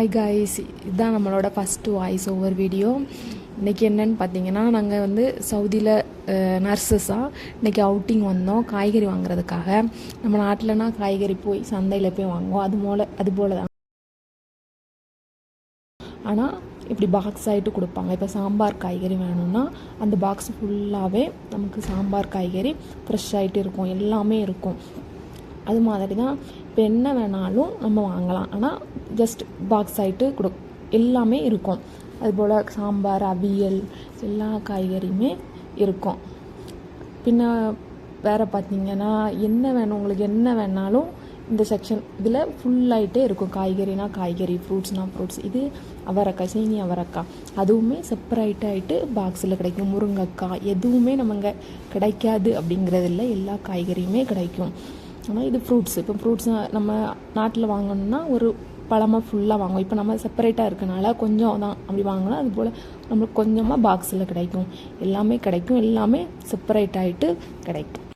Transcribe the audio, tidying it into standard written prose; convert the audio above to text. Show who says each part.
Speaker 1: Hi guys, இதுதான் நம்மளோட first voice over video. இன்றைக்கி என்னென்னு பார்த்தீங்கன்னா, நாங்கள் வந்து சவுதியில் நர்சஸாக இன்றைக்கி அவுட்டிங் வந்தோம் காய்கறி வாங்குறதுக்காக. நம்ம நாட்டிலனா காய்கறி போய் சந்தையில் போய் வாங்குவோம், அது போல் தான். ஆனால் இப்படி பாக்ஸ் ஆகிட்டு கொடுப்பாங்க. இப்போ சாம்பார் காய்கறி வேணும்னா அந்த பாக்ஸ் ஃபுல்லாகவே நமக்கு சாம்பார் காய்கறி ஃப்ரெஷ் ஆகிட்டு இருக்கும், எல்லாமே இருக்கும். அது மாதிரி தான் இப்போ என்ன வேணாலும் நம்ம வாங்கலாம். ஆனால் ஜஸ்ட் பாக்ஸ் ஆகிட்டு எல்லாமே இருக்கும். அதுபோல் சாம்பார், அவியல், எல்லா காய்கறியுமே இருக்கும். பின்ன வேறு பார்த்திங்கன்னா, என்ன வேணும் உங்களுக்கு, என்ன வேணாலும் இந்த செக்ஷன் இதில் ஃபுல்லாகிட்டே இருக்கும். காய்கறினா காய்கறி, ஃப்ரூட்ஸ்னால் ஃப்ரூட்ஸ். இது அவரைக்காய், சீனி அவரைக்காய், அதுவுமே செப்பரேட் ஆகிட்டு பாக்ஸில் கிடைக்கும். முருங்கைக்காய், எதுவுமே நமக்கு கிடைக்காது அப்படிங்கிறது இல்லை, எல்லா காய்கறியுமே கிடைக்கும். ஆனால் இது ஃப்ரூட்ஸ். இப்போ ஃப்ரூட்ஸ் நம்ம நாட்டில் வாங்கணுன்னா ஒரு பழமாக ஃபுல்லாக வாங்குவோம். இப்போ நம்ம செப்பரேட்டாக இருக்கனால கொஞ்சம் தான் அப்படி வாங்கணும். அதுபோல் நம்மளுக்கு கொஞ்சமாக பாக்ஸில் கிடைக்கும், எல்லாமே கிடைக்கும், எல்லாமே செப்பரேட் ஆகிட்டு கிடைக்கும்.